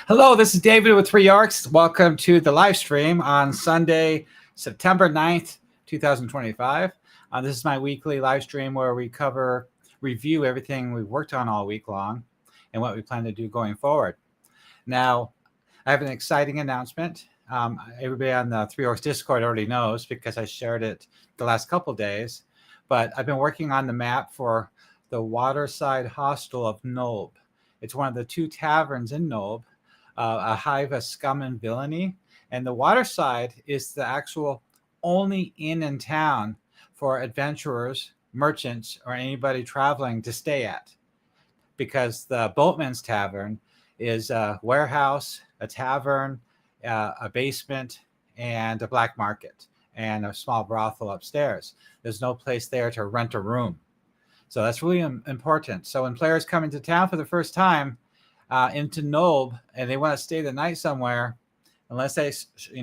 Hello, this is David with Three Orcs. Welcome to the live stream on Sunday, September 9th, 2025. This is my weekly live stream where we review everything we've worked on all week long and what we plan to do going forward. Now, I have an exciting announcement. Everybody on the Three Orcs Discord already knows because I shared it the last couple of days, but I've been working on the map for the waterside hostel of Nulb. It's one of the two taverns in Nulb. A hive of scum and villainy, and the waterside is the actual only inn in town for adventurers, merchants, or anybody traveling to stay at, because the boatman's tavern is a warehouse, a tavern, a basement, and a black market, and a small brothel upstairs. There's no place there to rent a room, so that's really important. So when players come into town for the first time, into Nulb, and they want to stay the night somewhere, unless they,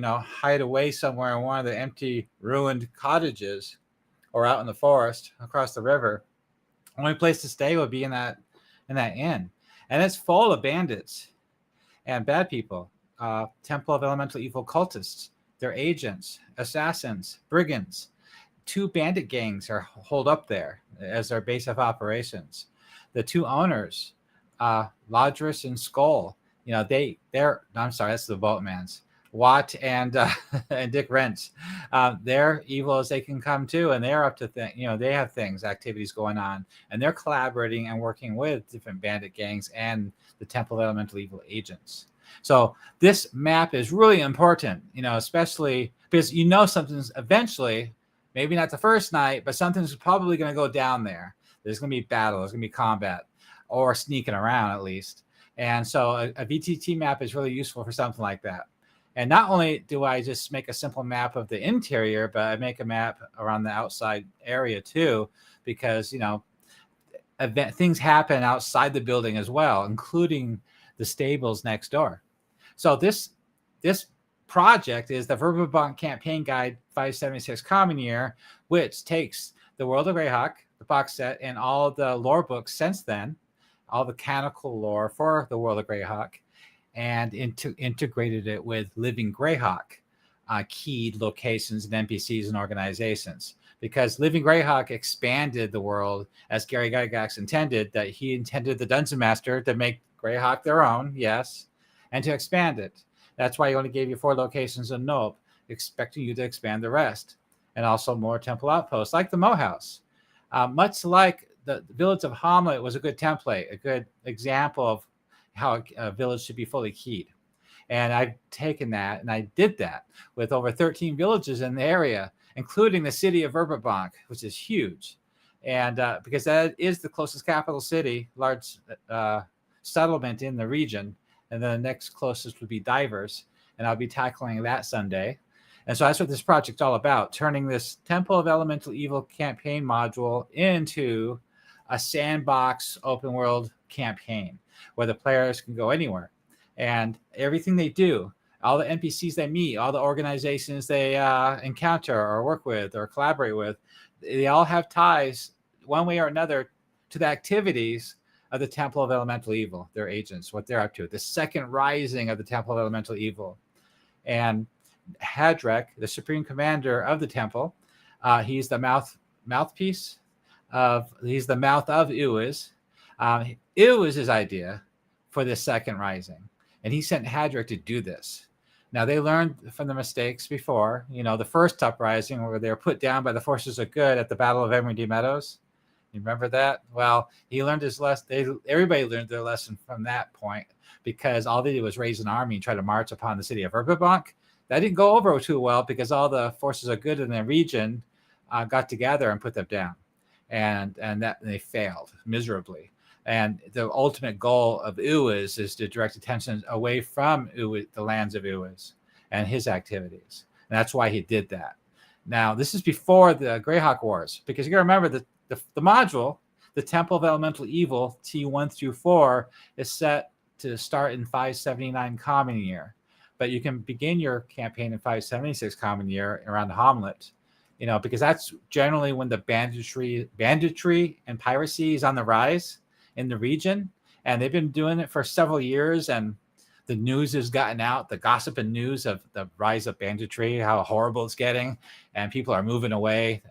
hide away somewhere in one of the empty, ruined cottages, or out in the forest across the river, only place to stay would be in that inn, and it's full of bandits and bad people, Temple of Elemental Evil cultists, their agents, assassins, brigands. 2 bandit gangs are holed up there as their base of operations. The 2 owners, Ladris and Skull, that's the boatman's. Watt and Dick Rents, they're evil as they can come too, and they're up to they have activities going on, and they're collaborating and working with different bandit gangs and the Temple of Elemental Evil agents. So this map is really important, especially because something's eventually, maybe not the first night, but something's probably going to go down there. There's going to be battle, there's going to be combat, or sneaking around at least. And so a VTT map is really useful for something like that. And not only do I just make a simple map of the interior, but I make a map around the outside area too, because, things happen outside the building as well, including the stables next door. So this project is the Verbobonc Campaign Guide 576 Common Year, which takes the World of Greyhawk, the box set, and all the lore books since then, all the canonical lore for the World of Greyhawk, and integrated it with Living Greyhawk keyed locations and NPCs and organizations. Because Living Greyhawk expanded the world as Gary Gygax intended, that he intended the Dungeon Master to make Greyhawk their own, yes, and to expand it. That's why he only gave you 4 locations in Nulb, expecting you to expand the rest. And also more temple outposts, like the Moe House. Much like the village of Hamlet was a good template, a good example of how a village should be fully keyed. And I've taken that and I did that with over 13 villages in the area, including the city of Verbobonc, which is huge. And because that is the closest capital city, large settlement in the region. And then the next closest would be Divers. And I'll be tackling that Sunday. And so that's what this project's all about, turning this Temple of Elemental Evil campaign module into a sandbox open world campaign where the players can go anywhere, and everything they do, all the NPCs they meet, all the organizations they encounter or work with or collaborate with, they all have ties one way or another to the activities of the Temple of Elemental Evil, their agents, what they're up to, the second rising of the Temple of Elemental Evil. And Hadrek, the supreme commander of the temple, he's the mouthpiece he's the mouth of Uwaz. It was his idea for this second rising, and he sent Hadrek to do this. Now, they learned from the mistakes before, the first uprising where they were put down by the forces of good at the Battle of Emerald Meadows. You remember that? Well, he learned his lesson. Everybody learned their lesson from that point, because all they did was raise an army and try to march upon the city of Verbobonc. That didn't go over too well because all the forces of good in the region got together and put them down. And they failed miserably. And the ultimate goal of Uwaz is to direct attention away from the lands of Uwaz and his activities. And that's why he did that. Now, this is before the Greyhawk Wars, because you got to remember that the module, the Temple of Elemental Evil, T1 through 4, is set to start in 579 Common Year. But you can begin your campaign in 576 Common Year around Hamlet, because that's generally when the banditry and piracy is on the rise in the region. And they've been doing it for several years. And the news has gotten out, the gossip and news of the rise of banditry, how horrible it's getting, and people are moving away.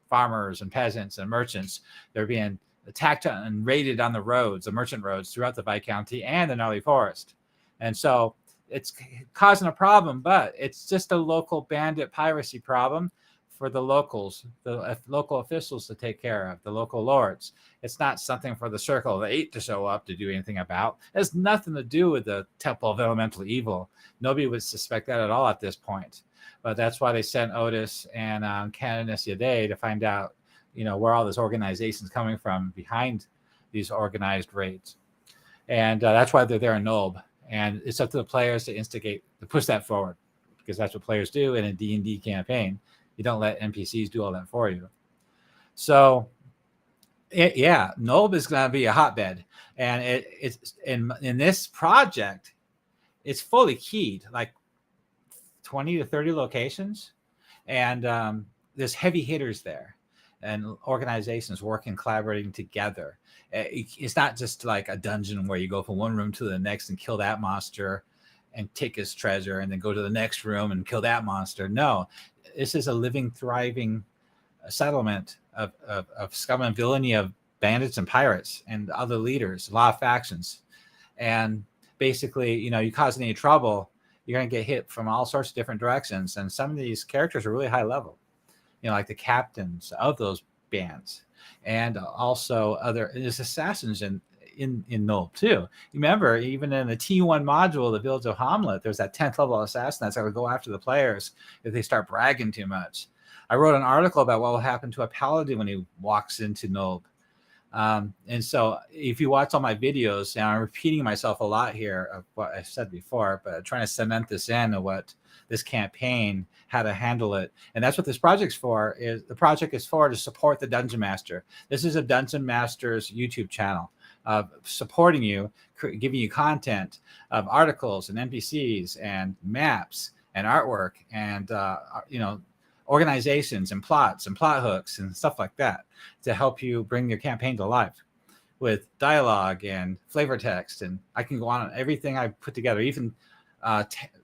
Farmers and peasants and merchants, they're being attacked and raided on the roads, the merchant roads throughout the Viscounty and the Gnarly Forest. And so it's causing a problem, but it's just a local bandit piracy problem for the locals, the local officials to take care of, the local lords. It's not something for the Circle of Eight to show up to do anything about. It has nothing to do with the Temple of Elemental Evil. Nobody would suspect that at all at this point. But that's why they sent Otis and Canonus Yade to find out, where all this organization is coming from behind these organized raids. And that's why they're there in Nulb. And it's up to the players to instigate, to push that forward, because that's what players do in a D&D campaign. You don't let NPCs do all that for you. So, Nulb is going to be a hotbed. And it's in this project, it's fully keyed, like 20 to 30 locations. And there's heavy hitters there and organizations working, collaborating together. It's not just like a dungeon where you go from one room to the next and kill that monster and take his treasure and then go to the next room and kill that monster. No, this is a living, thriving settlement of scum and villainy of bandits and pirates and other leaders, a lot of factions. And basically, you cause any trouble, you're going to get hit from all sorts of different directions. And some of these characters are really high level, like the captains of those bands. And also there's assassins in Nulb too. You remember, even in the T1 module, the Village of Hamlet, there's that 10th level assassin that's going to go after the players if they start bragging too much. I wrote an article about what will happen to a paladin when he walks into Nulb. And so if you watch all my videos, and I'm repeating myself a lot here of what I said before, but I'm trying to cement this in of what this campaign, how to handle it. And that's what this project's for. The project is for to support the Dungeon Master. This is a Dungeon Master's YouTube channel supporting you, giving you content of articles and NPCs and maps and artwork and, organizations and plots and plot hooks and stuff like that to help you bring your campaign to life with dialogue and flavor text. And I can go on everything I put together, even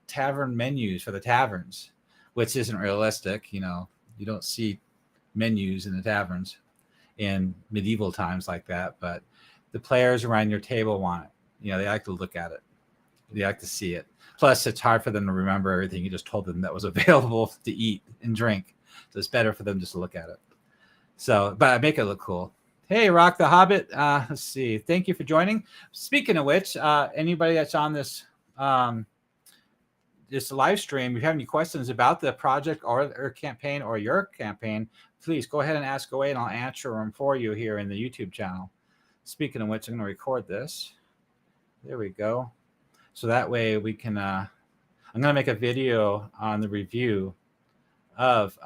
tavern menus for the taverns, which isn't realistic. You don't see menus in the taverns in medieval times like that, but the players around your table want it. They like to look at it. They like to see it. Plus, it's hard for them to remember everything you just told them that was available to eat and drink. So it's better for them just to look at it. So, but I make it look cool. Hey, Rock the Hobbit. Let's see. Thank you for joining. Speaking of which, anybody that's on this this live stream, if you have any questions about the project or campaign or your campaign, please go ahead and ask away, and I'll answer them for you here in the YouTube channel. Speaking of which, I'm going to record this. There we go. So that way we can, I'm going to make a video on the review of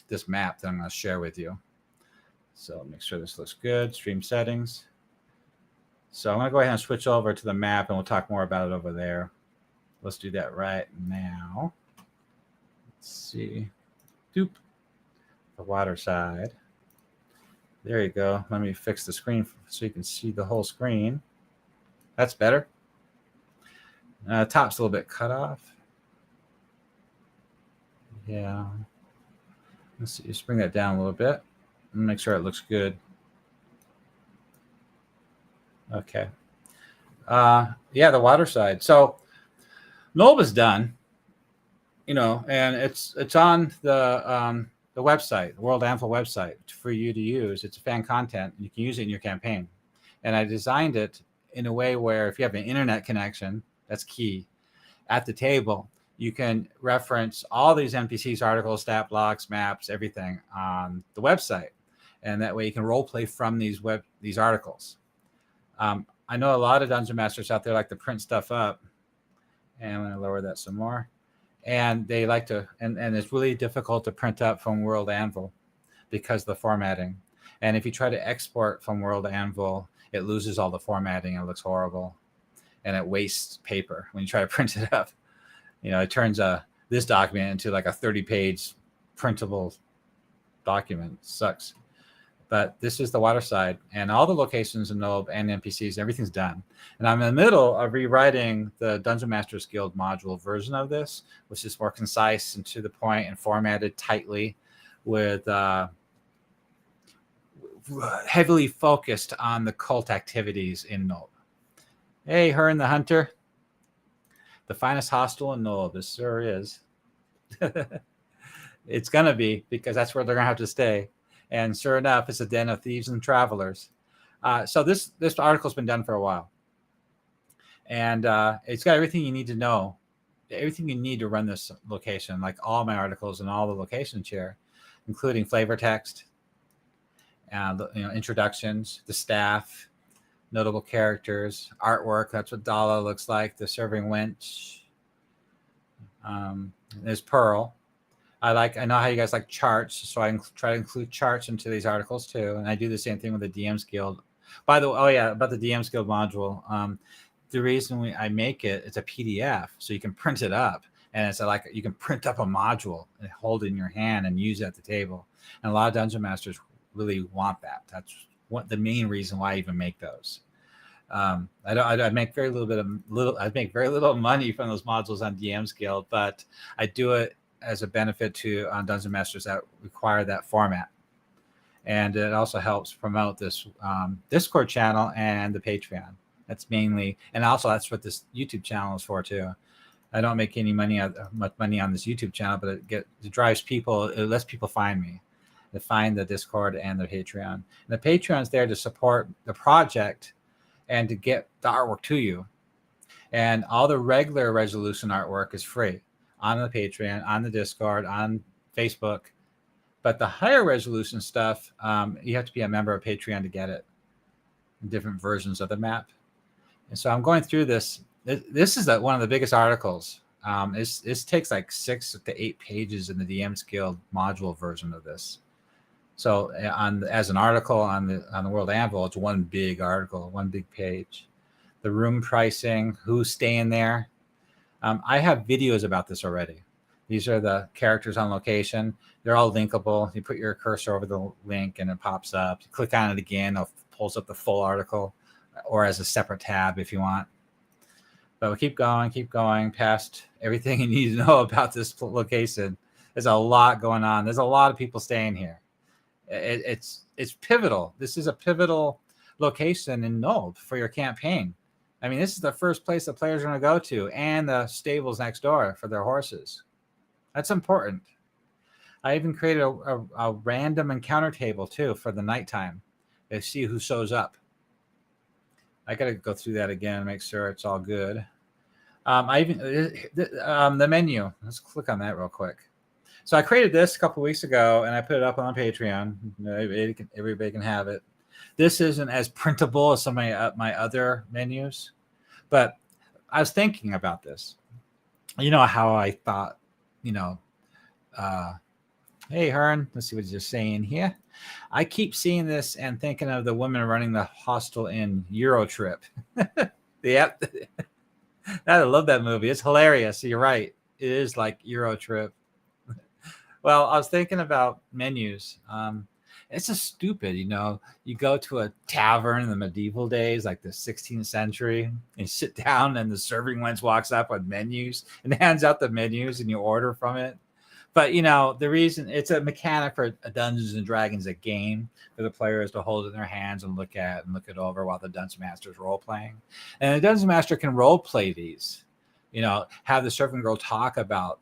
this map that I'm going to share with you. So make sure this looks good. Stream settings. So I'm going to go ahead and switch over to the map, and we'll talk more about it over there. Let's do that right now. Let's see. Doop. The water side. There you go. Let me fix the screen so you can see the whole screen. That's better. Top's a little bit cut off. Yeah. Let's see. Just bring that down a little bit and make sure it looks good. Okay. Yeah, the water side. So Nulb is done, and it's on the website, the World Anvil website for you to use. It's fan content. You can use it in your campaign. And I designed it in a way where if you have an internet connection, that's key. At the table, you can reference all these NPCs, articles, stat blocks, maps, everything on the website. And that way you can role play from these articles. I know a lot of Dungeon Masters out there like to print stuff up. And I'm going to lower that some more. And they like to, and it's really difficult to print up from World Anvil because of the formatting. And if you try to export from World Anvil, it loses all the formatting and it looks horrible. And it wastes paper when you try to print it up. It turns this document into like a 30-page printable document. It sucks. But this is the water side, and all the locations in Nulb and NPCs, everything's done. And I'm in the middle of rewriting the Dungeon Masters Guild module version of this, which is more concise and to the point and formatted tightly with heavily focused on the cult activities in Nulb. Hey, Hearn the Hunter. The finest hostel in Nulb. This sure is. It's going to be, because that's where they're going to have to stay. And sure enough, it's a den of thieves and travelers. So this article's been done for a while. And it's got everything you need to know, everything you need to run this location, like all my articles and all the locations here, including flavor text, introductions, the staff, notable characters, artwork. That's what Dala looks like, the serving wench. There's Pearl. I know how you guys like charts, so I try to include charts into these articles too. And I do the same thing with the DM's Guild. By the way, about the DM's Guild module, the reason I make it's a PDF, so you can print it up, and it's like you can print up a module and hold it in your hand and use it at the table. And a lot of dungeon masters really want that. That's the main reason why I even make those. I make very little money from those modules on DM's Guild, but I do it as a benefit to dungeon masters that require that format. And it also helps promote this Discord channel and the Patreon. That's mainly, and also that's what this YouTube channel is for too. I don't make any much money on this YouTube channel, but it drives people, it lets people find me. They find the Discord and the Patreon. And the Patreon's there to support the project and to get the artwork to you. And all the regular resolution artwork is free on the Patreon, on the Discord, on Facebook. But the higher resolution stuff, you have to be a member of Patreon to get it. Different versions of the map. And so I'm going through this. This is one of the biggest articles. This takes like 6 to 8 pages in the DM's Guild module version of this. So as an article on the World Anvil, it's one big article, one big page. The room pricing, who's staying there. I have videos about this already. These are the characters on location. They're all linkable. You put your cursor over the link and it pops up. You click on it again, it pulls up the full article, or as a separate tab if you want. But we'll keep going past everything you need to know about this location. There's a lot going on. There's a lot of people staying here. It's pivotal. This is a pivotal location in Nulb for your campaign. I mean, this is the first place the players are going to go to, and the stables next door for their horses. That's important. I even created a random encounter table too for the nighttime to see who shows up. I got to go through that again and make sure it's all good. The menu. Let's click on that real quick. So I created this a couple weeks ago, and I put it up on Patreon. Everybody can have it. This isn't as printable as some of my other menus, but I was thinking about this. You know how I thought, hey, Hearn, let's see what you're saying here. I keep seeing this and thinking of the woman running the hostel in Eurotrip. Yep. I love that movie. It's hilarious. You're right. It is like Eurotrip. Well, I was thinking about menus. It's just stupid, you go to a tavern in the medieval days, like the 16th century, and you sit down and the serving wench walks up with menus and hands out the menus and you order from it. But, the reason it's a mechanic for a Dungeons and Dragons, a game for the players to hold in their hands and look it over while the Dungeon Master is role playing. And the Dungeon Master can role play these, have the serving girl talk about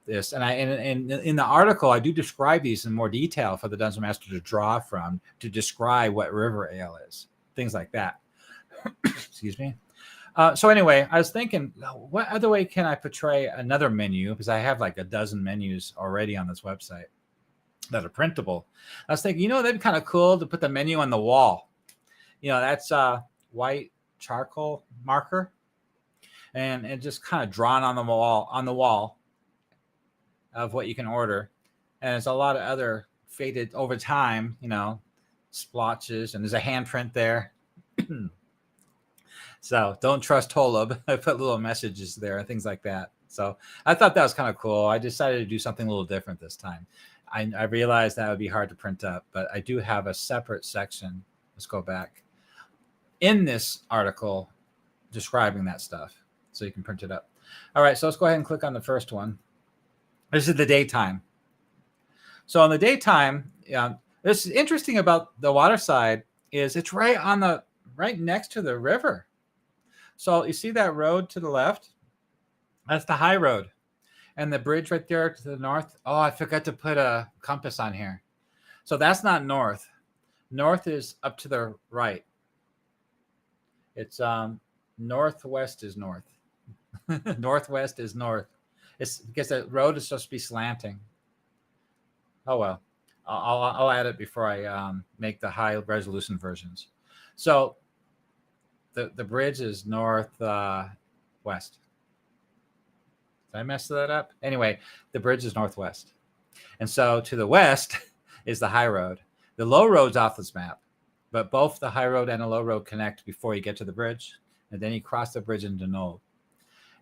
this. And in the article, I do describe these in more detail for the Dungeon Master to draw from, to describe what river ale is, things like that. Excuse me. So anyway, I was thinking, what other way can I portray another menu? Because I have like a dozen menus already on this website that are printable. I was thinking, that'd be kind of cool to put the menu on the wall. That's white charcoal marker, and it just kind of drawn on the wall of what you can order. And there's a lot of other faded over time, splotches, and there's a handprint there. So don't trust Nulb. I put little messages there and things like that. So I thought that was kind of cool. I decided to do something a little different this time. I realized that would be hard to print up, but I do have a separate section. Let's go back in this article describing that stuff so you can print it up. All right, so let's go ahead and click on the first one. This is the daytime. So in the daytime, this is interesting about the water side is it's right next to the river. So you see that road to the left? That's the high road. And the bridge right there to the north. Oh, I forgot to put a compass on here. So that's not north. North is up to the right. It's northwest is north. Northwest is north. It's because the road is supposed to be slanting. Oh well, I'll add it before I make the high resolution versions. So the bridge is northwest. Did I mess that up? Anyway, the bridge is northwest, and so to the west is the high road. The low road's off this map, but both the high road and the low road connect before you get to the bridge, and then you cross the bridge into Nulb.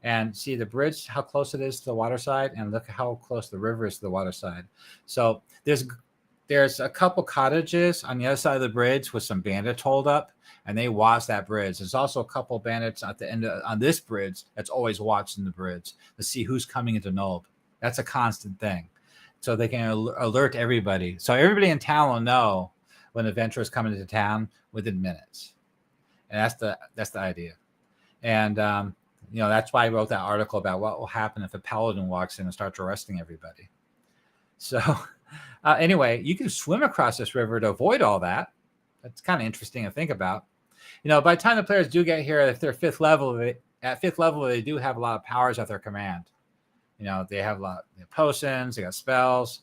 And see the bridge, how close it is to the water side, and look how close the river is to the water side. So there's a couple cottages on the other side of the bridge with some bandits holed up, and they watch that bridge. There's also a couple bandits at the end on this bridge that's always watching the bridge to see who's coming into Nulb. That's a constant thing. So they can alert everybody. So everybody in town will know when adventurers come into town within minutes. And that's the idea. And that's why I wrote that article about what will happen if a paladin walks in and starts arresting everybody. So anyway, you can swim across this river to avoid all that. That's kind of interesting to think about. By the time the players do get here, if they're at fifth level, they do have a lot of powers at their command. They have a lot of potions, they got spells,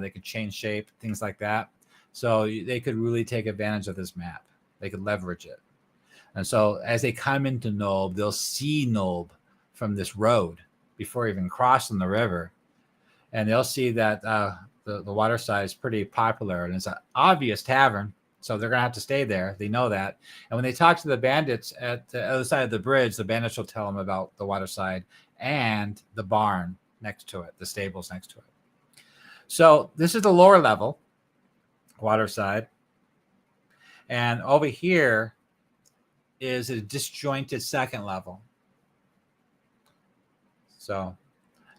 they could change shape, things like that. So they could really take advantage of this map. They could leverage it. And so as they come into Nulb, they'll see Nulb from this road before even crossing the river. And they'll see that the water side is pretty popular, and it's an obvious tavern. So they're going to have to stay there. They know that. And when they talk to the bandits at the other side of the bridge, the bandits will tell them about the water side and the barn next to it, the stables next to it. So this is the lower level, water side. And over here is a disjointed second level. So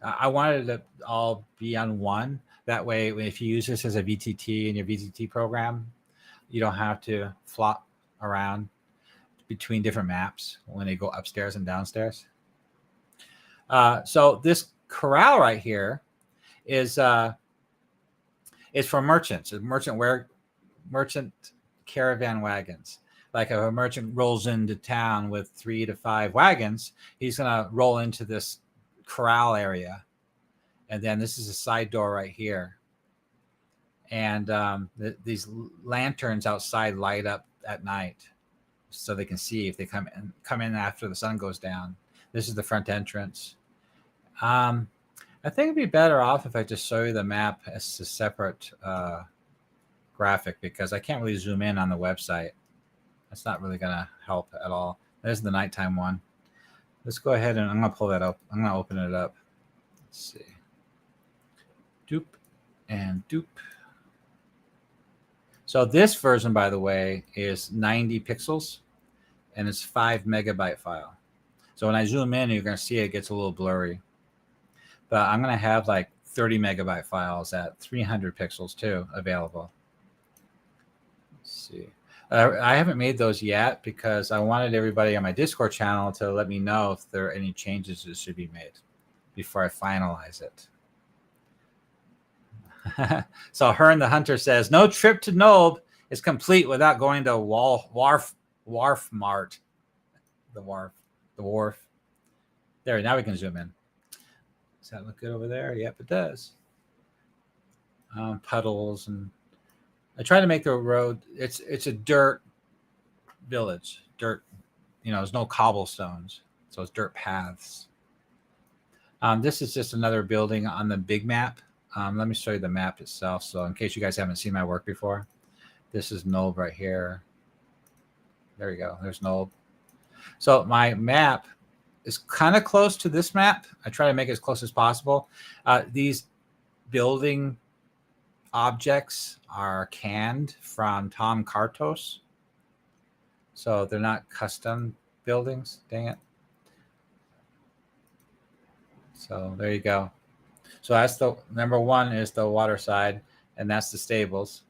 I wanted it to all be on one. That way, if you use this as a VTT in your VTT program, you don't have to flop around between different maps when they go upstairs and downstairs. So this corral right here is for merchants. Merchant caravan wagons. Like if a merchant rolls into town with 3 to 5 wagons, he's going to roll into this corral area. And then this is a side door right here. And these lanterns outside light up at night so they can see if they come in after the sun goes down. This is the front entrance. I think it'd be better off if I just show you the map as a separate graphic, because I can't really zoom in on the website. That's not really going to help at all. There's the nighttime one. Let's go ahead and I'm going to pull that up. I'm going to open it up. Let's see. Doop and doop. So this version, by the way, is 90 pixels and it's 5 megabyte file. So when I zoom in, you're going to see it gets a little blurry. But I'm going to have like 30 megabyte files at 300 pixels too available. Let's see. I haven't made those yet because I wanted everybody on my Discord channel to let me know if there are any changes that should be made before I finalize it. So Hearn the Hunter says, no trip to Nulb is complete without going to Wharf Mart. The wharf. There, now we can zoom in. Does that look good over there? Yep, it does. Puddles, and I try to make the road, it's a dirt village. Dirt, there's no cobblestones. So it's dirt paths. This is just another building on the big map. Let me show you the map itself. So in case you guys haven't seen my work before, this is Nulb right here. There we go. There's Nulb. So my map is kind of close to this map. I try to make it as close as possible. These building objects are canned from Tom Kartos. So they're not custom buildings. Dang it. So there you go. So that's the number one is the water side, and that's the stables.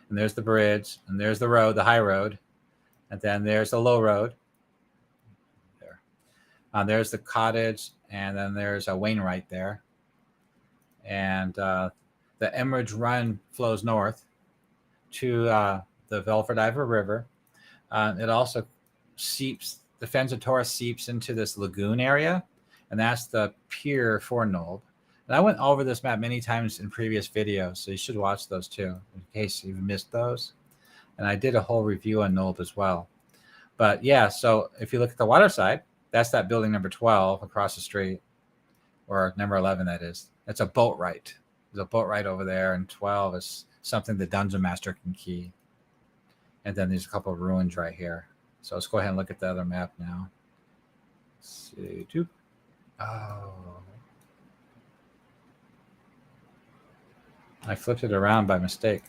And there's the bridge, and there's the road, the high road, and then there's the low road. There. There's the cottage, and then there's a Wainwright there. And the Emerald Run flows north to the Velverdiver River. It also seeps, the Fensatora seeps into this lagoon area, and that's the pier for Nulb. And I went over this map many times in previous videos, so you should watch those too, in case you missed those. And I did a whole review on Nulb as well. But yeah, so if you look at the water side, that's that building number 12 across the street, or number 11, that is. That's a boat right. There's a boat right over there, and 12 is something the Dungeon Master can key. And then there's a couple of ruins right here. So let's go ahead and look at the other map now. Let's see. Oh. I flipped it around by mistake.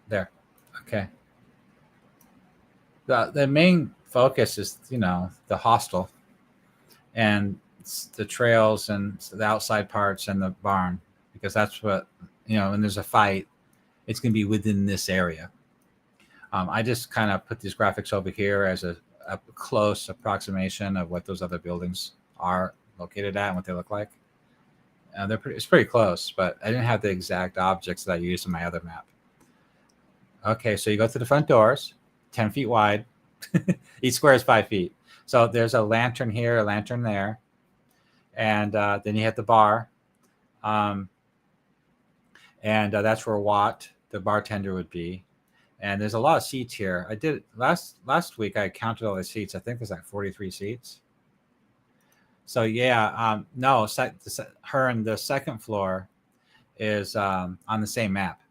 There. Okay. The main focus is, the hostel and the trails and the outside parts and the barn, because that's what, when there's a fight, it's going to be within this area. I just kind of put these graphics over here as a close approximation of what those other buildings are located at and what they look like. It's pretty close, but I didn't have the exact objects that I used in my other map. Okay, so you go to the front doors, 10 feet wide. Each square is 5 feet. So there's a lantern here, a lantern there. And then you hit the bar. And that's where Watt, the bartender, would be. And there's a lot of seats here. I did last week. I counted all the seats. I think there's like 43 seats. So yeah, no, her and the second floor is on the same map.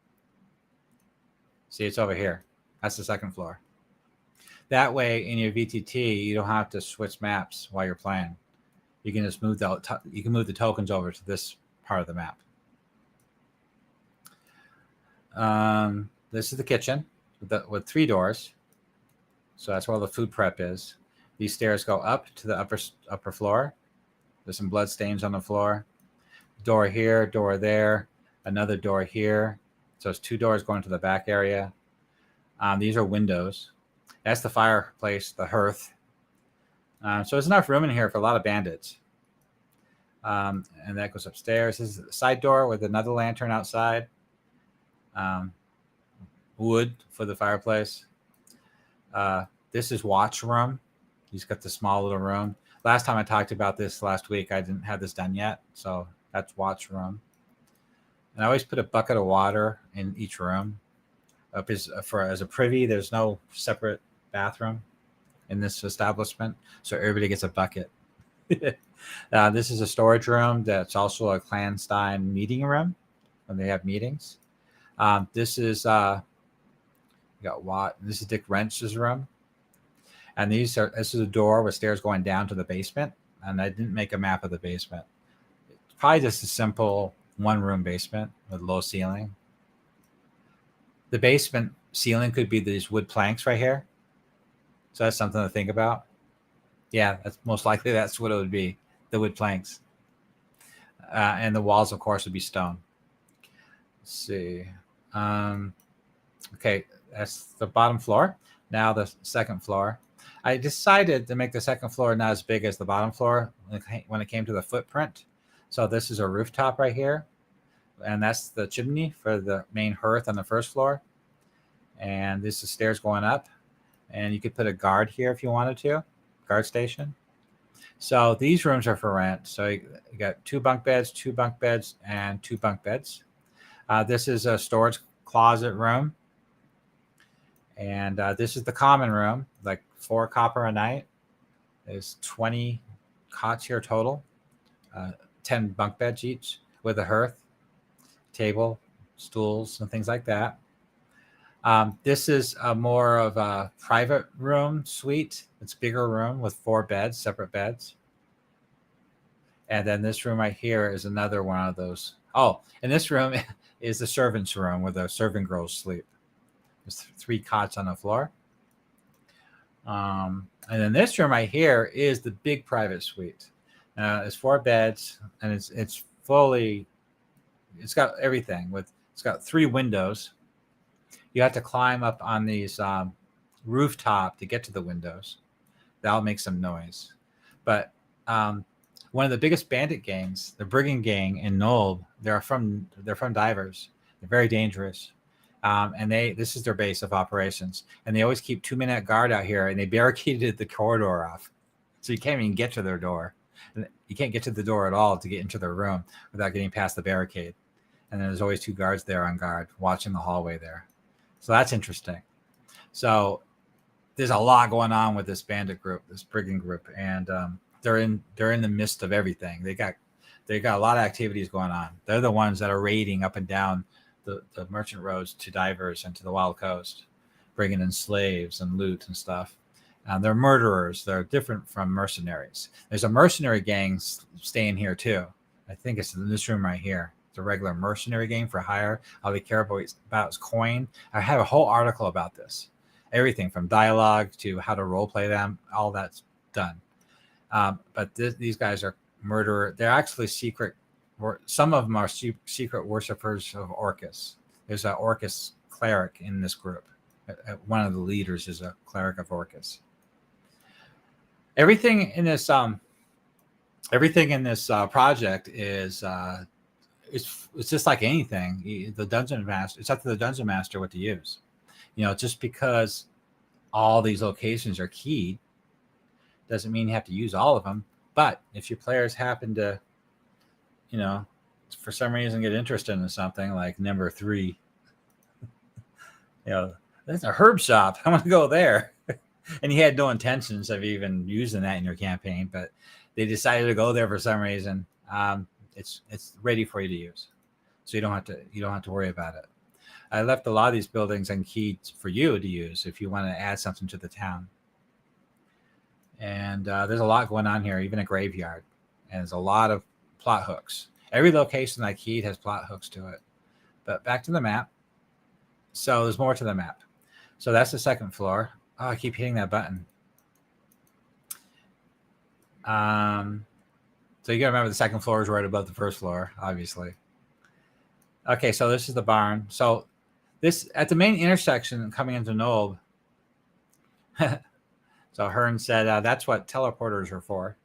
See, it's over here. That's the second floor. That way, in your VTT, you don't have to switch maps while you're playing. You can just move the tokens over to this part of the map. This is the kitchen with 3 doors. So that's where all the food prep is. These stairs go up to the upper floor. There's some blood stains on the floor. Door here, door there, another door here. So it's 2 doors going to the back area. These are windows. That's the fireplace, the hearth. So there's enough room in here for a lot of bandits. And that goes upstairs. This is the side door with another lantern outside. Wood for the fireplace. This is Watch room. He's got the small little room. Last time I talked about this last week, I didn't have this done yet. So that's Watch room. And I always put a bucket of water in each room. As a privy, there's no separate bathroom in this establishment. So everybody gets a bucket. This is a storage room that's also a clandestine meeting room when they have meetings. This is you got Watt. This is Dick Wrench's room. And this is a door with stairs going down to the basement. And I didn't make a map of the basement. It's probably just a simple 1-room basement with low ceiling. The basement ceiling could be these wood planks right here. So that's something to think about. Yeah, that's most likely that's what it would be, the wood planks. And the walls, of course, would be stone. Let's see. Okay, that's the bottom floor. Now the second floor. I decided to make the second floor not as big as the bottom floor when it came to the footprint. So this is a rooftop right here. And that's the chimney for the main hearth on the first floor. And this is stairs going up. And you could put a guard here if you wanted to, guard station. So these rooms are for rent. So you got 2 bunk beds, 2 bunk beds, and 2 bunk beds. This is a storage closet room. And this is the common room, like 4 copper a night. There's 20 cots here total, 10 bunk beds each with a hearth, table, stools, and things like that. This is more of a private room suite. It's a bigger room with 4 beds, separate beds. And then this room right here is another one of those. Oh, and this room is the servants' room where the servant girls sleep. There's 3 cots on the floor. And then this room right here is the big private suite. It's 4 beds, and it's got everything. It's got 3 windows. You have to climb up on these rooftop to get to the windows. That'll make some noise. But one of the biggest bandit gangs, the Brigand Gang in Nulb, they're from divers. They're very dangerous. And this is their base of operations. And they always keep 2-minute guard out here, and they barricaded the corridor off. So you can't even get to their door. You can't get to the door at all to get into their room without getting past the barricade. And then there's always 2 guards there on guard watching the hallway there. So that's interesting. So there's a lot going on with this bandit group, this brigand group, and they're in the midst of everything. They got a lot of activities going on. They're the ones that are raiding up and down the merchant roads to divers and to the Wild Coast, bringing in slaves and loot and stuff. They're murderers. They're different from mercenaries. There's a mercenary gang staying here too. I think it's in this room right here. It's a regular mercenary gang for hire. All they care about is coin. I have a whole article about this. Everything from dialogue to how to role play them, all that's done. But these guys are murderer. They're actually secret. Some of them are secret worshippers of Orcus. There's an Orcus cleric in this group. One of the leaders is a cleric of Orcus. Everything in this project is it's just like anything. The dungeon master. It's up to the dungeon master what to use. Just because all these locations are keyed doesn't mean you have to use all of them. But if your players happen to, for some reason get interested in something like number 3, there's a herb shop. I want to go there. And you had no intentions of even using that in your campaign, but they decided to go there for some reason. It's ready for you to use. So you don't have to worry about it. I left a lot of these buildings unkeyed for you to use if you want to add something to the town. And there's a lot going on here, even a graveyard. And there's a lot of plot hooks. Every location I keyed has plot hooks to it. But back to the map. So there's more to the map. So that's the second floor. Oh, I keep hitting that button. So you got to remember the second floor is right above the first floor, obviously. Okay, so this is the barn. So this at the main intersection coming into Nulb. So Hearn said that's what teleporters are for.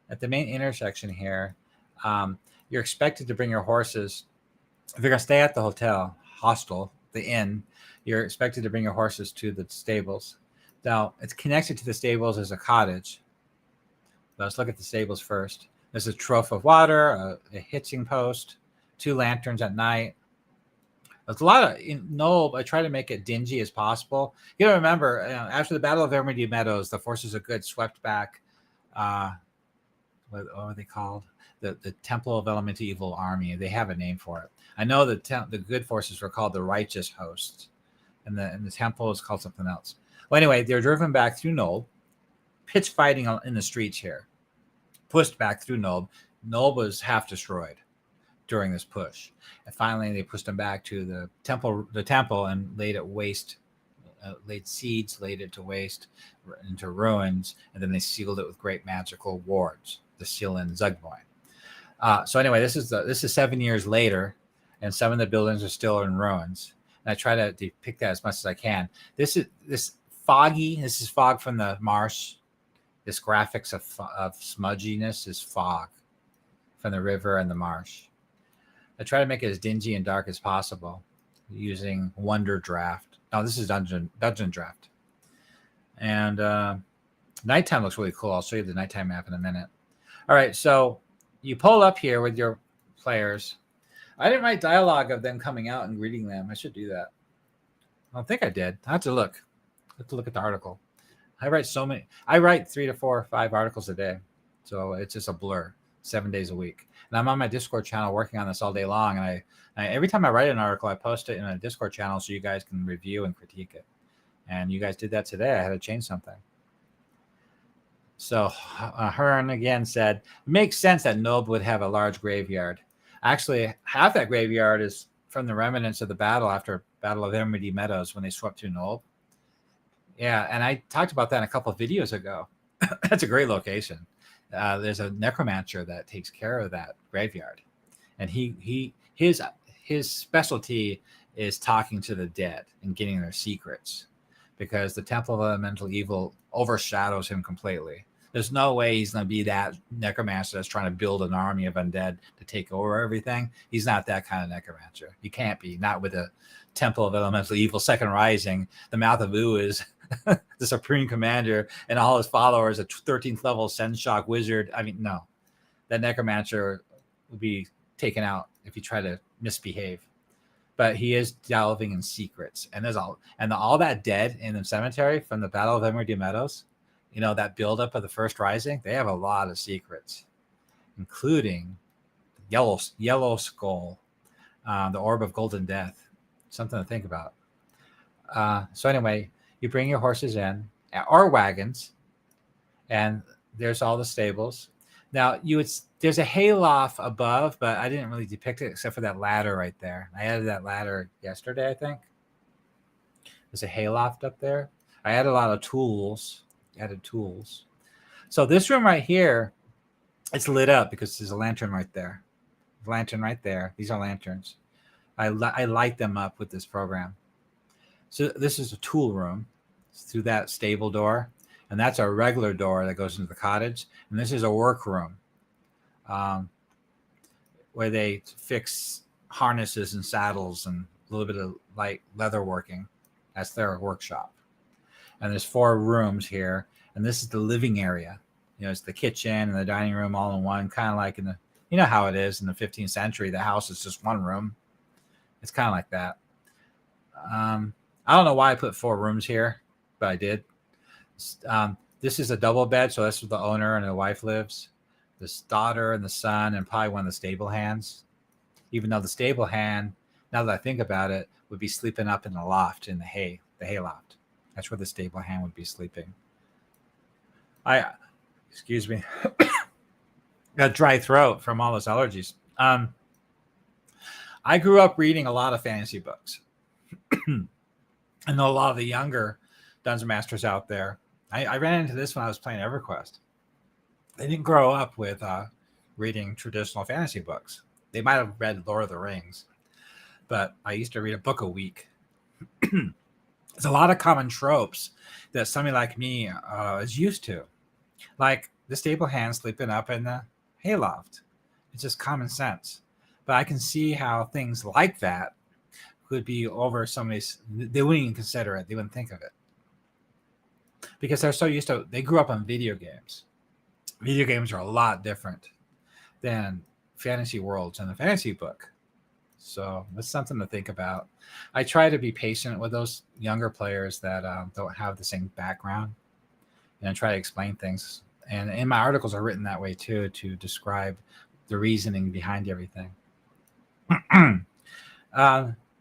At the main intersection here, you're expected to bring your horses. If you're going to stay at the hostel, the inn, you're expected to bring your horses to the stables. Now, it's connected to the stables as a cottage. Let's look at the stables first. There's a trough of water, a hitching post, 2 lanterns at night. There's a lot of in Nulb. I try to make it dingy as possible. You gotta remember, after the Battle of Vermity Meadows, the forces of good swept back. What are they called? The Temple of Elemental Evil Army. They have a name for it. I know the good forces were called the Righteous Hosts, and the temple is called something else. Well, anyway, they're driven back through Nulb. Pitch fighting in the streets here. Pushed back through Nulb. Nulb was half destroyed during this push. And finally, they pushed them back to the temple and laid it waste, laid seeds, laid it to waste, into ruins, and then they sealed it with great magical wards, the seal and Zugboin. So anyway, this is 7 years later, and some of the buildings are still in ruins. And I try to depict that as much as I can. This is fog from the marsh. This graphics of smudginess is fog from the river and the marsh. I try to make it as dingy and dark as possible using Wonder Draft. Oh, this is Dungeon Draft. And nighttime looks really cool. I'll show you the nighttime map in a minute. All right, so you pull up here with your players. I didn't write dialogue of them coming out and greeting them. I should do that. I don't think I did. I have to look. at the article. I write 3 to 4 or 5 articles a day. So it's just a blur, 7 days a week. And I'm on my Discord channel working on this all day long. And I every time I write an article, I post it in a Discord channel so you guys can review and critique it. And you guys did that today. I had to change something. So Hearn again said, makes sense that Nulb would have a large graveyard. Actually, half that graveyard is from the remnants of the battle after Battle of Emerald Meadows when they swept through Nulb. Yeah, and I talked about that in a couple of videos ago. That's a great location. There's a necromancer that takes care of that graveyard, and his specialty is talking to the dead and getting their secrets, because the Temple of Elemental Evil overshadows him completely. There's no way he's going to be that necromancer that's trying to build an army of undead to take over everything. He's not that kind of necromancer. He can't be, not with the Temple of Elemental Evil Second Rising. The Mouth of U is the supreme commander, and all his followers, a 13th level Senshock wizard. I mean, no, that necromancer would be taken out if you try to misbehave. But he is delving in secrets, and there's all that dead in the cemetery from the Battle of Emerald Meadows. You know, that buildup of the First Rising. They have a lot of secrets, including yellow skull, the Orb of Golden Death. Something to think about. So anyway, you bring your horses in, or wagons, and there's all the stables. Now there's a hayloft above, but I didn't really depict it except for that ladder right there. I added that ladder yesterday, I think. There's a hayloft up there. I added a lot of tools. So this room right here, it's lit up because there's a lantern right there. These are lanterns. I light them up with this program. So this is a tool room. It's through that stable door. And that's a regular door that goes into the cottage. And this is a work room where they fix harnesses and saddles and a little bit of light leather working. That's their workshop. And there's 4 rooms here. And this is the living area. You know, it's the kitchen and the dining room all in one, kind of like you know how it is in the 15th century. The house is just one room. It's kind of like that. I don't know why I put 4 rooms here, but I did. This is a double bed, so that's where the owner and the wife lives. This daughter and the son, and probably one of the stable hands. Even though the stable hand, now that I think about it, would be sleeping up in the loft, in the hay loft. That's where the stable hand would be sleeping. Excuse me, got a dry throat from all those allergies. I grew up reading a lot of fantasy books. I know a lot of the younger Dungeon Masters out there. I ran into this when I was playing EverQuest. They didn't grow up with reading traditional fantasy books. They might have read Lord of the Rings, but I used to read a book a week. There's a lot of common tropes that somebody like me is used to, like the stable hand sleeping up in the hayloft. It's just common sense. But I can see how things like that could be over somebody's. They wouldn't even consider it. They wouldn't think of it because they're so used to. They grew up on video games. Video games are a lot different than fantasy worlds in the fantasy book. So that's something to think about. I try to be patient with those younger players that don't have the same background, and I try to explain things. And in my articles are written that way too, to describe the reasoning behind everything.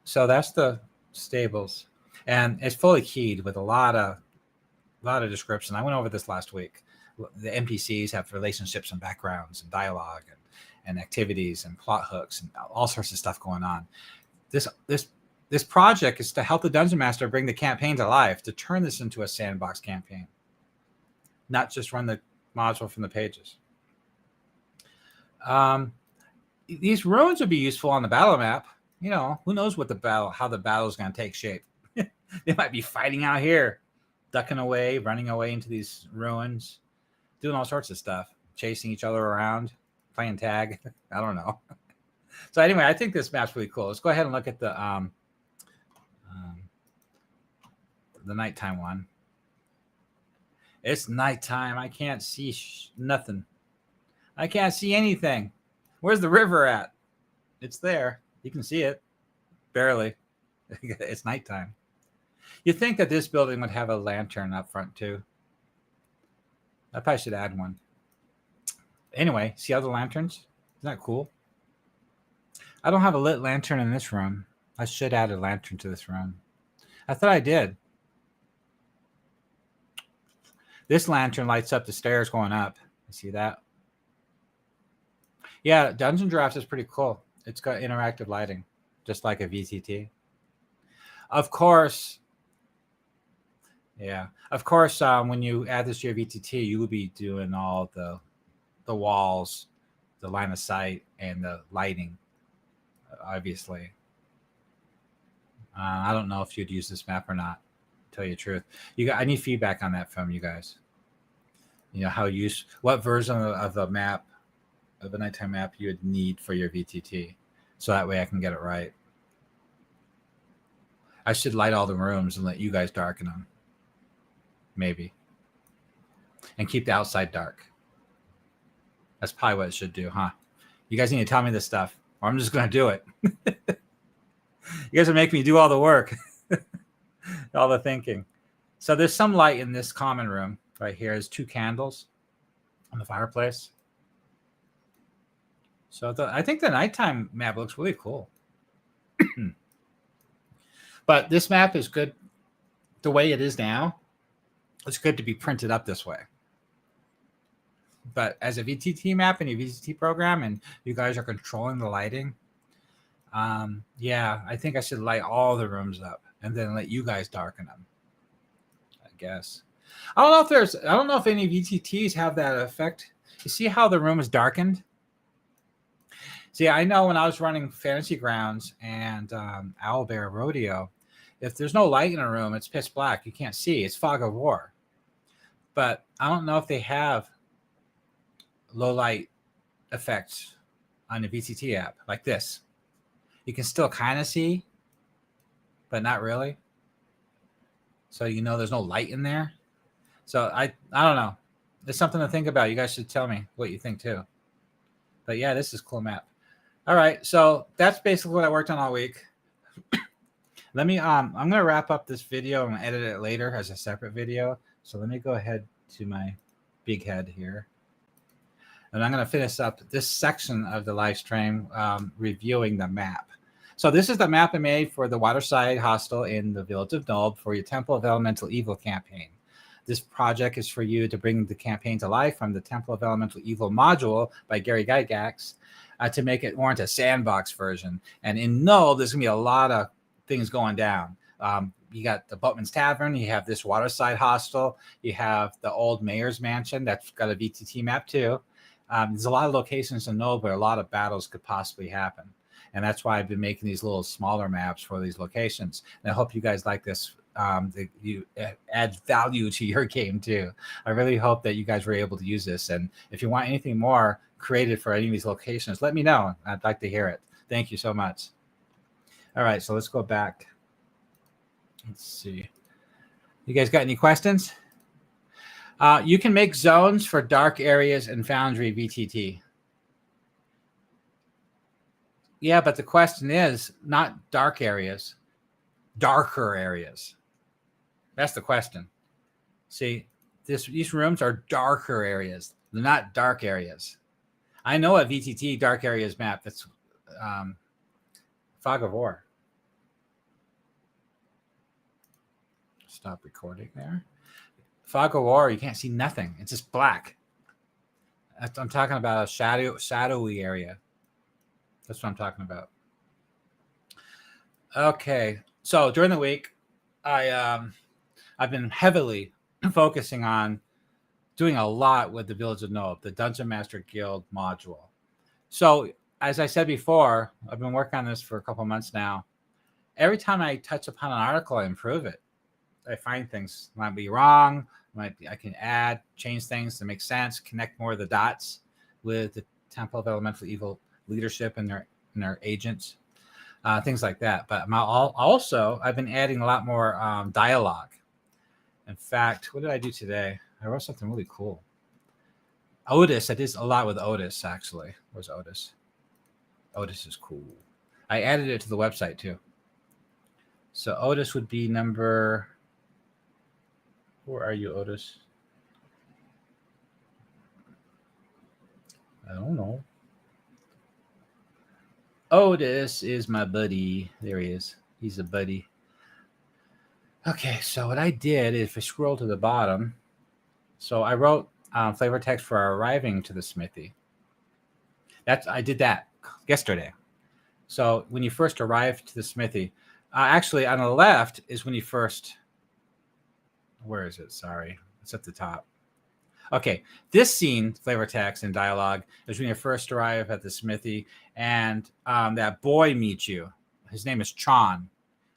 So that's the stables, and it's fully keyed with a lot of description. I went over this last week. The NPCs have relationships and backgrounds and dialogue and activities and plot hooks and all sorts of stuff going on. This project is to help the Dungeon Master bring the campaign to life, to turn this into a sandbox campaign, not just run the module from the pages. These runes would be useful on the battle map. You know, who knows how the battle is going to take shape. They might be fighting out here, ducking away, running away into these ruins, doing all sorts of stuff, chasing each other around, playing tag. I don't know. So anyway, I think this map's really cool. Let's go ahead and look at the nighttime one. It's nighttime. I can't see nothing. I can't see anything. Where's the river at? It's there. You can see it. Barely. It's nighttime. You'd think that this building would have a lantern up front too. I probably should add one. Anyway, see other lanterns? Isn't that cool? I don't have a lit lantern in this room. I should add a lantern to this room. I thought I did. This lantern lights up the stairs going up. You see that? Yeah, Dungeon Draft is pretty cool. It's got interactive lighting. just like a VTT. Of course, yeah. Of course, when you add this to your VTT, you will be doing all the walls, the line of sight, and the lighting, obviously. I don't know if you'd use this map or not, to tell you the truth. I need feedback on that from you guys. What version of the map, of a nighttime map, you would need for your VTT, so that way I can get it right. I should light all the rooms and let you guys darken them, maybe, and keep the outside dark. That's probably what it should do, huh? You guys need to tell me this stuff, or I'm just going to do it. You guys are making me do all the work, all the thinking. So there's some light in this common room right here. There's 2 candles on the fireplace. So I think the nighttime map looks really cool. But this map is good the way it is now. It's good to be printed up this way. But as a VTT map and a VTT program, and you guys are controlling the lighting, yeah, I think I should light all the rooms up and then let you guys darken them, I guess. I don't know if any VTTs have that effect. You see how the room is darkened? See, I know when I was running Fantasy Grounds and Owlbear Rodeo, if there's no light in a room, it's pitch black. You can't see. It's fog of war. But I don't know if they have low light effects on the VTT app like this. You can still kind of see, but not really. So there's no light in there. So I don't know. There's something to think about. You guys should tell me what you think too. But yeah, this is a cool map. All right, so that's basically what I worked on all week. Let me I'm going to wrap up this video and edit it later as a separate video. So let me go ahead to my big head here. And I'm going to finish up this section of the live stream reviewing the map. So this is the map I made for the Waterside Hostel in the village of Nulb for your Temple of Elemental Evil campaign. This project is for you to bring the campaign to life from the Temple of Elemental Evil module by Gary Gygax to make it more into a sandbox version. And in Nulb, there's going to be a lot of things going down. You got the Boatman's Tavern. You have this Waterside Hostel. You have the old Mayor's Mansion. That's got a VTT map too. There's a lot of locations in Nulb where a lot of battles could possibly happen. And that's why I've been making these little smaller maps for these locations. And I hope you guys like this. You add value to your game too. I really hope that you guys were able to use this. And if you want anything more created for any of these locations, let me know. I'd like to hear it. Thank you so much. All right, so let's go back. Let's see. You guys got any questions? You can make zones for dark areas in Foundry VTT. Yeah, but the question is not dark areas, darker areas. That's the question. See, these rooms are darker areas. They're not dark areas. I know a VTT dark areas map. That's Fog of War. Stop recording there. Fog of War, you can't see nothing. It's just black. I'm talking about a shadowy area. That's what I'm talking about. Okay, so during the week, I've been heavily focusing on doing a lot with the Village of Nulb, the Dungeon Master Guild module. So as I said before, I've been working on this for a couple months now. Every time I touch upon an article, I improve it. I find things might be wrong. I can add, change things to make sense, connect more of the dots with the Temple of Elemental Evil leadership and their agents, things like that. But I've been adding a lot more dialogue. In fact, what did I do today? I wrote something really cool. Otis, I did a lot with Otis, actually. Where's Otis? Otis is cool. I added it to the website, too. So Otis would be number... Where are you, Otis? I don't know. Otis is my buddy. There he is. He's a buddy. Okay, so what I did is if I scroll to the bottom, so I wrote flavor text for arriving to the smithy. I did that yesterday. So when you first arrive to the smithy, actually on the left is when you first. Where is it? Sorry, it's at the top. Okay, this scene, flavor text and dialogue, is when you first arrive at the smithy, and that boy meets you. His name is Chon.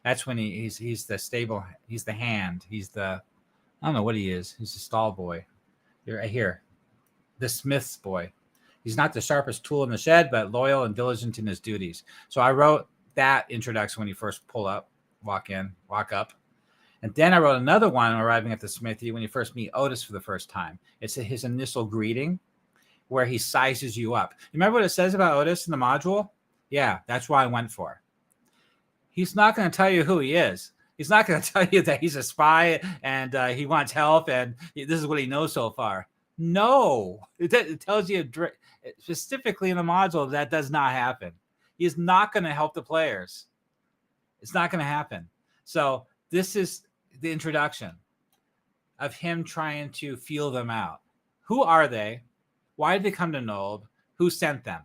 That's when he's the stable. He's the hand. He's the, I don't know what he is. He's the stall boy. You're right here, the smith's boy. He's not the sharpest tool in the shed, but loyal and diligent in his duties. So I wrote that introduction when you first pull up, walk up. And then I wrote another one arriving at the smithy when you first meet Otis for the first time. It's his initial greeting where he sizes you up. You remember what it says about Otis in the module? Yeah, that's what I went for. He's not going to tell you who he is. He's not going to tell you that he's a spy and he wants help and this is what he knows so far. No, it tells you specifically in the module that does not happen. He's not going to help the players. It's not going to happen. So this is the introduction of him trying to feel them out. Who are they? Why did they come to Nulb? Who sent them?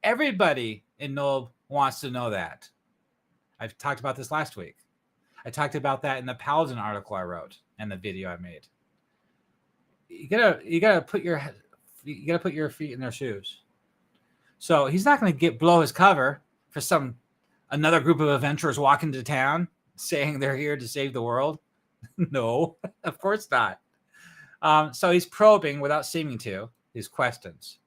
Everybody in Nulb wants to know that. I've talked about this last week. I talked about that in the Paladin article I wrote and the video I made. You gotta put your feet in their shoes. So he's not going to blow his cover for another group of adventurers walking to town saying they're here to save the world. No, of course not. So he's probing without seeming to his questions.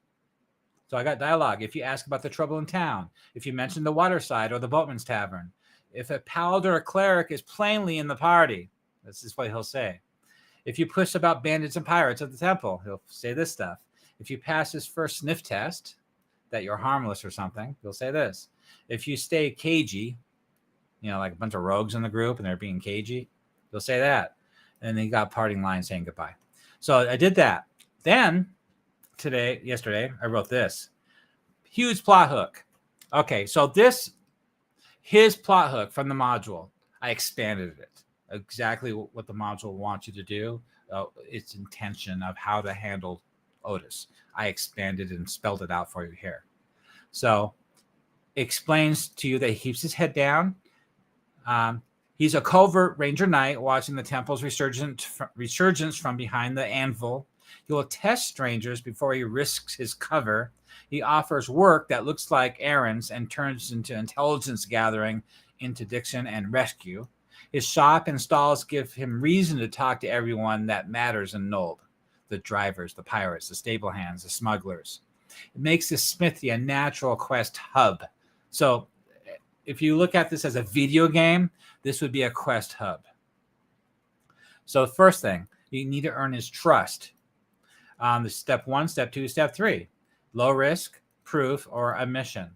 So I got dialogue. If you ask about the trouble in town, if you mention the Waterside or the Boatman's Tavern, if a paladin or a cleric is plainly in the party, this is what he'll say. If you push about bandits and pirates at the temple, he'll say this stuff. If you pass his first sniff test, that you're harmless or something, he'll say this. If you stay cagey, like a bunch of rogues in the group and they're being cagey, he'll say that. And then he got parting line saying goodbye. So I did that. Then yesterday, I wrote this. Huge plot hook. Okay, so his plot hook from the module, I expanded it. Exactly what the module wants you to do. Its intention of how to handle Otis. I expanded and spelled it out for you here. So it explains to you that he keeps his head down. He's a covert ranger knight watching the temple's resurgence from behind the anvil. He will test strangers before he risks his cover. He offers work that looks like errands and turns into intelligence gathering, interdiction, and rescue. His shop and stalls give him reason to talk to everyone that matters in Nulb. The drivers, the pirates, the stable hands, the smugglers. It makes this smithy a natural quest hub. So if you look at this as a video game, this would be a quest hub. So the first thing, you need to earn his trust. The step 1, step 2, step 3. Low risk, proof, or a mission.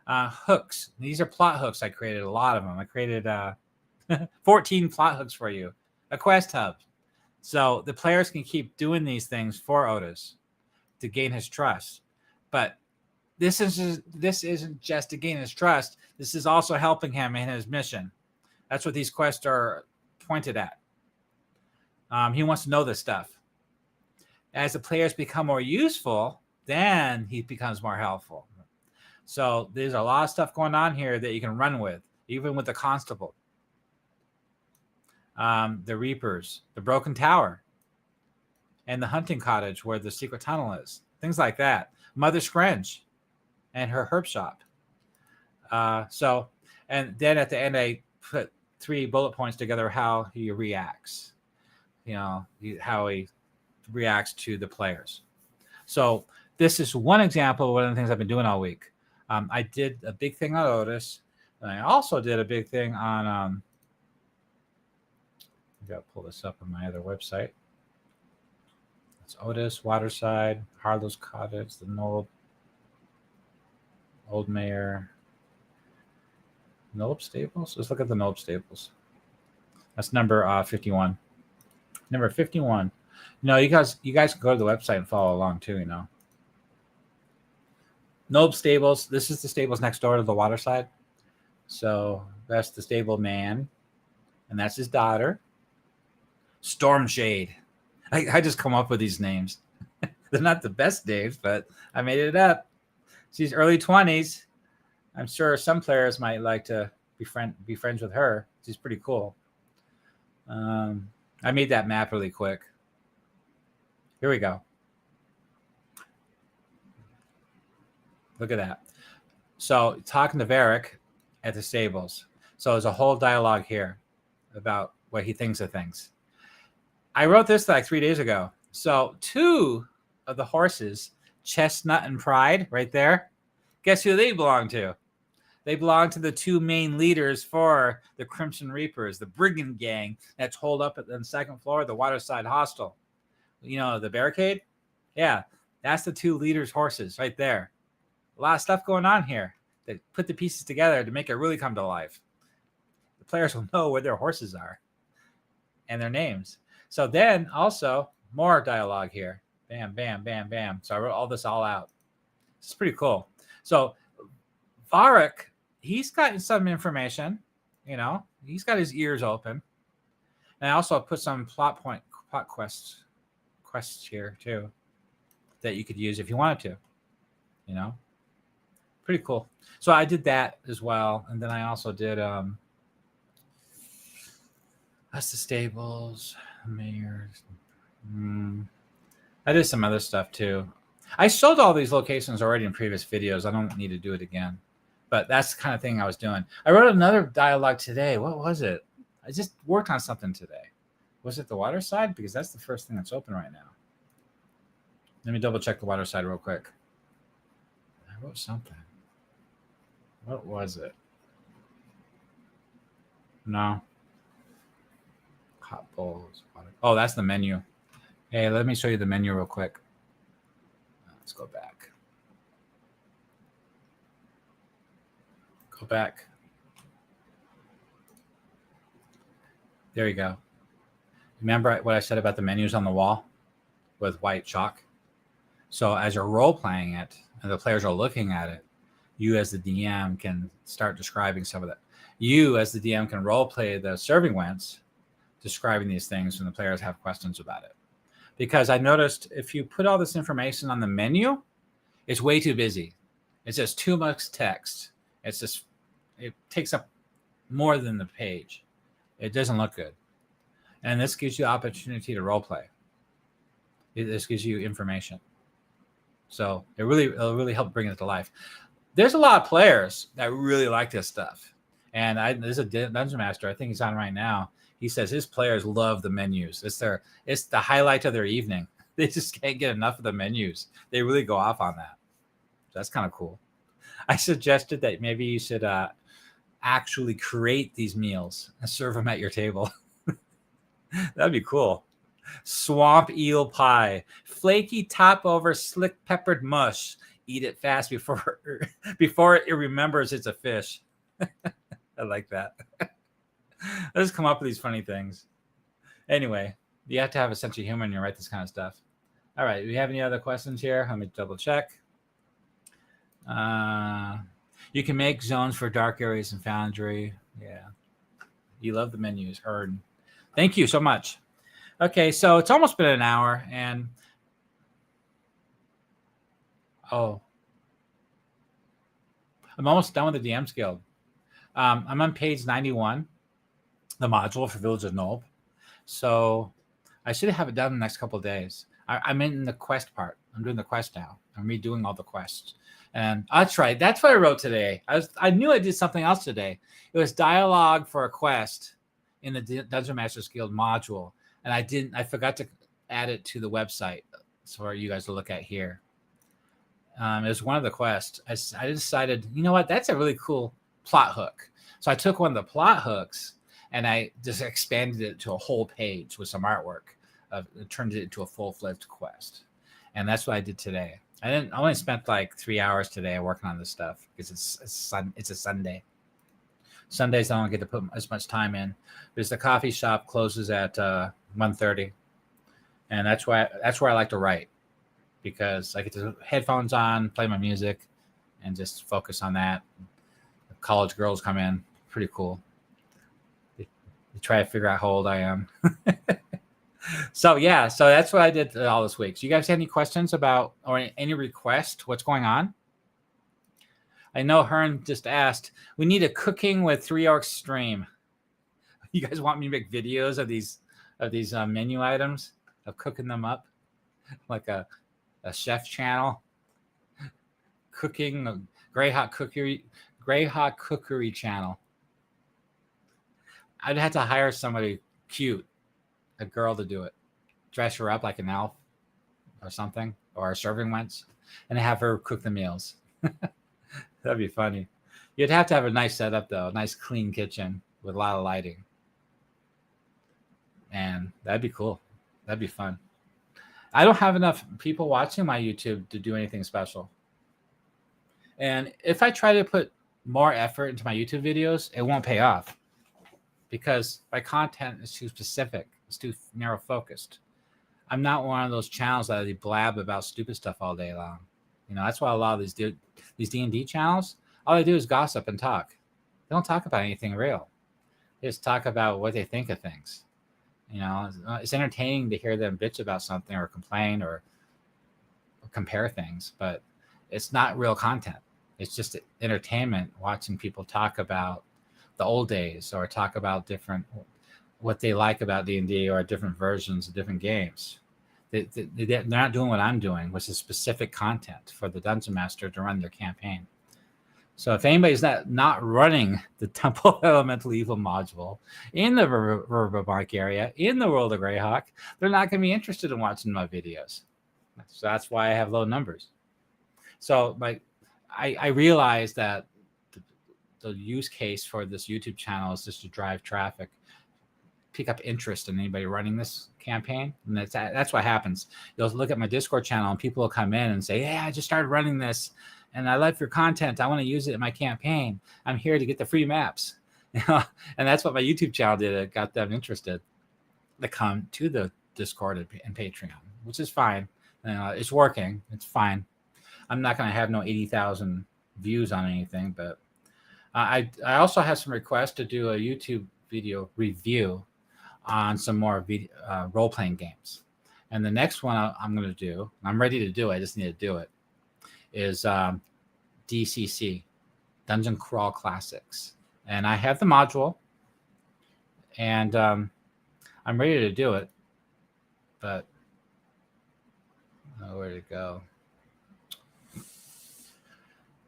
Hooks. These are plot hooks. I created a lot of them. I created 14 plot hooks for you. A quest hub. So the players can keep doing these things for Otis to gain his trust. But this isn't just to gain his trust. This is also helping him in his mission. That's what these quests are pointed at. He wants to know this stuff. As the players become more useful, then he becomes more helpful. So there's a lot of stuff going on here that you can run with, even with the constable. The Reapers, the Broken Tower, and the hunting cottage where the secret tunnel is. Things like that. Mother Screnge and her herb shop. And then at the end, I put 3 bullet points together how he reacts. How he reacts to the players. So this is one example of one of the things I've been doing all week. I did a big thing on Otis, and I also did a big thing on I got to pull this up on my other website. It's Otis, Waterside, Harlow's Cottage, the Nulb, Old Mayor, Nulb Stables. Let's look at the Nulb Stables. That's number 51. Number 51. You guys can go to the website and follow along too. Nulb Stables. This is the stables next door to the Waterside. So that's the stable man, and that's his daughter. Stormshade. I just come up with these names. They're not the best names, but I made it up. She's early 20s. I'm sure some players might like to be friends with her. She's pretty cool. I made that map really quick. Here we go. Look at that. So talking to Varric at the stables. So there's a whole dialogue here about what he thinks of things. I wrote this like 3 days ago. So 2 of the horses, Chestnut and Pride, right there, guess who they belong to? They belong to the 2 main leaders for the Crimson Reapers, the brigand gang that's holed up at the 2nd floor of the Waterside Hostel. You know, the barricade? Yeah, that's the 2 leaders' horses right there. A lot of stuff going on here. They put the pieces together to make it really come to life. The players will know where their horses are and their names. So then also more dialogue here. Bam, bam, bam, bam. So I wrote all this all out. It's pretty cool. So Varric, he's got some information, you know, he's got his ears open. And I also put some plot quests here too that you could use if you wanted to, you know. Pretty cool. So I did that as well. And then I also did that's the stables, mayors. I did some other stuff too. I showed all these locations already in previous videos. I don't need to do it again. But that's the kind of thing I was doing. I wrote another dialogue today. What was it? I just worked on something today. Was it the water side? Because that's the first thing that's open right now. Let me double check the water side real quick. I wrote something. What was it? No. Hot bowls. Water. Oh, that's the menu. Hey, let me show you the menu real quick. Let's go back. Go back. There you go. Remember what I said about the menus on the wall with white chalk? So as you're role-playing it and the players are looking at it, you as the DM can start describing some of that. You as the DM can role-play the serving wents, describing these things when the players have questions about it. Because I noticed if you put all this information on the menu, it's way too busy. It's just too much text. It takes up more than the page. It doesn't look good. And this gives you the opportunity to role play. This gives you information. So it'll really help bring it to life. There's a lot of players that really like this stuff. And there's a Dungeon Master, I think he's on right now. He says his players love the menus. It's the highlight of their evening. They just can't get enough of the menus. They really go off on that. So that's kind of cool. I suggested that maybe you should actually create these meals and serve them at your table. That'd be cool. Swamp eel pie, flaky top over slick peppered mush. Eat it fast before it remembers it's a fish. I like that. I just come up with these funny things. Anyway, you have to have a sense of humor when you write this kind of stuff. All right, do we have any other questions here? Let me double check. You can make zones for dark areas in Foundry. Yeah. You love the menus. Heard. Thank you so much. Okay, so it's almost been an hour, and I'm almost done with the DM's Guild. I'm on page 91, the module for Village of Nulb. So I should have it done in the next couple of days. I'm in the quest part. I'm doing the quest now. I'm redoing all the quests. And that's right. That's what I wrote today. I knew I did something else today. It was dialogue for a quest in the Dungeon Masters Guild module. And I forgot to add it to the website for you guys to look at here. It was one of the quests. I decided, you know what? That's a really cool plot hook. So I took one of the plot hooks and I just expanded it to a whole page with some artwork. It turned it into a full-fledged quest. And that's what I did today. I only spent like 3 hours today working on this stuff because it's a Sunday. Sundays I don't get to put as much time in because the coffee shop closes at 1:30, and that's where I like to write because I get the headphones on, play my music, and just focus on that. The college girls come in, pretty cool. They try to figure out how old I am. So that's what I did all this week. So you guys have any questions about or any request? What's going on? I know Hearn just asked, we need a cooking with 3 orcs stream. You guys want me to make videos of these menu items, of cooking them up, like a chef channel, cooking, Greyhawk cookery channel. I'd have to hire somebody cute, a girl, to do it, dress her up like an elf or something, or a serving wench, and have her cook the meals. That'd be funny. You'd have to have a nice setup, though, a nice clean kitchen with a lot of lighting. And that'd be cool. That'd be fun. I don't have enough people watching my YouTube to do anything special. And if I try to put more effort into my YouTube videos, it won't pay off because my content is too specific. It's too narrow focused. I'm not one of those channels that they blab about stupid stuff all day long. You know, that's why a lot of these D&D channels, all they do is gossip and talk. They don't talk about anything real. They just talk about what they think of things. You know, it's entertaining to hear them bitch about something or complain or compare things, but it's not real content. It's just entertainment, watching people talk about the old days or talk about what they like about D&D or different versions of different games. They're not doing what I'm doing, which is specific content for the Dungeon Master to run their campaign. So if anybody's not running the Temple of Elemental Evil module in the Verbobonc area, in the world of Greyhawk, they're not going to be interested in watching my videos. So that's why I have low numbers. So I realize that the use case for this YouTube channel is just to drive traffic, pick up interest in anybody running this campaign. And that's what happens. You'll look at my Discord channel and people will come in and say, yeah, I just started running this and I love your content. I want to use it in my campaign. I'm here to get the free maps. And that's what my YouTube channel did. It got them interested to come to the Discord and Patreon, which is fine. It's working. It's fine. I'm not going to have no 80,000 views on anything, but I also have some requests to do a YouTube video review on some more role-playing games. And the next one I'm going to do, I'm ready to do it, I just need to do it, is DCC, Dungeon Crawl Classics. And I have the module, and I'm ready to do it, but where'd it go?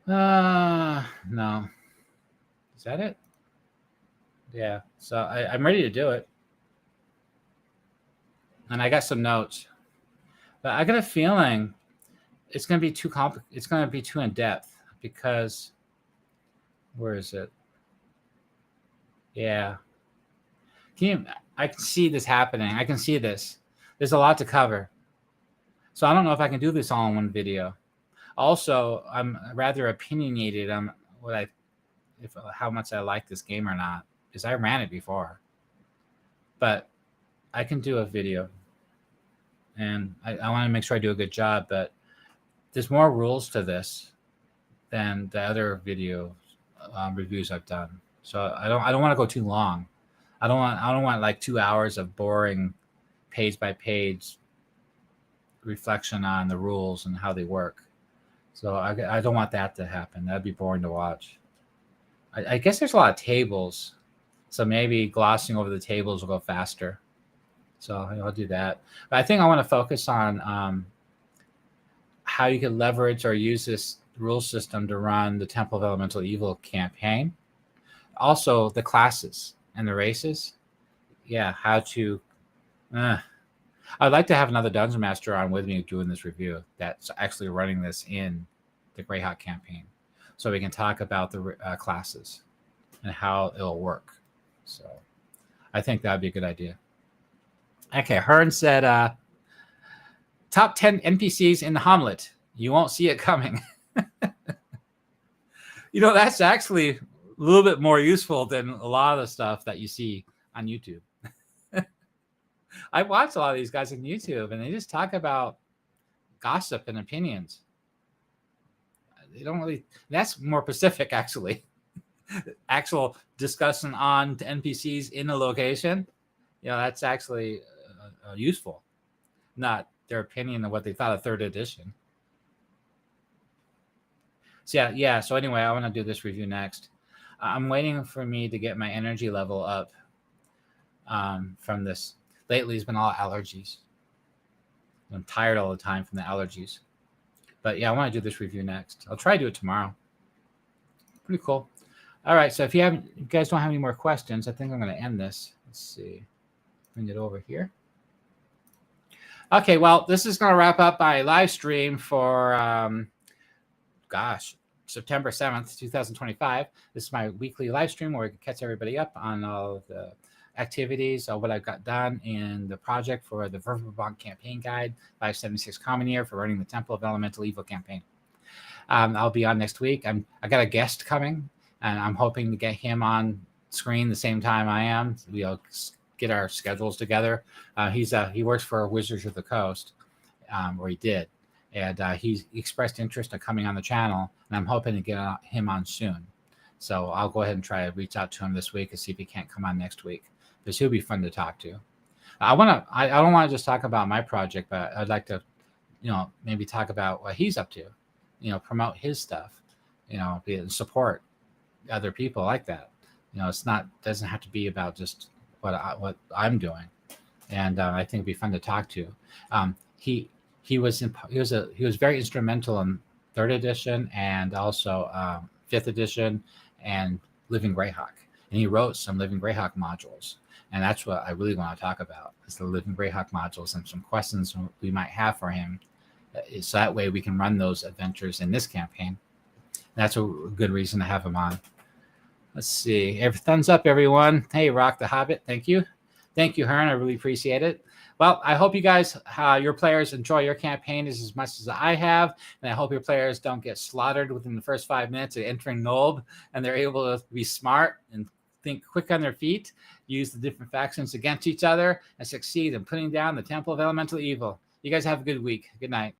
No. Is that it? Yeah. So I'm ready to do it. And I got some notes. But I got a feeling it's going to be too it's going to be too in depth because where is it? Yeah. I can see this happening. I can see this. There's a lot to cover. So I don't know if I can do this all in one video. Also, I'm rather opinionated on how much I like this game or not, because I ran it before. But I can do a video, and I want to make sure I do a good job. But there's more rules to this than the other video reviews I've done. So I don't want to go too long. I don't want like 2 hours of boring page by page reflection on the rules and how they work. So I don't want that to happen. That'd be boring to watch. I guess there's a lot of tables, so maybe glossing over the tables will go faster. So I'll do that. But I think I want to focus on how you can leverage or use this rule system to run the Temple of Elemental Evil campaign. Also, the classes and the races. Yeah, how to... I'd like to have another Dungeon Master on with me doing this review that's actually running this in the Greyhawk campaign, so we can talk about the classes and how it'll work. So I think that would be a good idea. Okay, Hearn said, top 10 NPCs in the Hamlet. You won't see it coming. You know, that's actually a little bit more useful than a lot of the stuff that you see on YouTube. I watch a lot of these guys on YouTube, and they just talk about gossip and opinions. They don't really... That's more specific, actually. Actual discussion on NPCs in a location. You know, that's actually useful. Not their opinion of what they thought of 3rd edition. So yeah. So anyway, I want to do this review next. I'm waiting for me to get my energy level up from this. Lately, it's been all allergies. I'm tired all the time from the allergies. But yeah, I want to do this review next. I'll try to do it tomorrow. Pretty cool. All right. So if you guys don't have any more questions, I think I'm going to end this. Let's see. Bring it over here. Okay. Well, this is going to wrap up my live stream for, September 7th, 2025. This is my weekly live stream where I can catch everybody up on all of the activities of what I've got done in the project for the Verbobonc Campaign Guide, 576 Common Year for running the Temple of Elemental Evil campaign. I'll be on next week. I got a guest coming, and I'm hoping to get him on screen the same time I am. We'll get our schedules together. He works for Wizards of the Coast, or he did, and he expressed interest in coming on the channel, and I'm hoping to get him on soon. So I'll go ahead and try to reach out to him this week and see if he can't come on next week, because he'll be fun to talk to. I don't want to just talk about my project, but I'd like to, maybe talk about what he's up to, promote his stuff, support other people like that. Doesn't have to be about just what I'm doing. And I think it'd be fun to talk to. He was very instrumental in 3rd edition and also 5th edition and Living Greyhawk. And he wrote some Living Greyhawk modules. And that's what I really want to talk about, is the Living Greyhawk modules and some questions we might have for him. So that way we can run those adventures in this campaign. That's a good reason to have him on. Let's see. Thumbs up, everyone. Hey, Rock the Hobbit. Thank you. Thank you, Hearn. I really appreciate it. Well, I hope you guys, your players, enjoy your campaign as much as I have. And I hope your players don't get slaughtered within the first 5 minutes of entering Nulb, and they're able to be smart and think quick on their feet, use the different factions against each other, and succeed in putting down the Temple of Elemental Evil. You guys have a good week. Good night.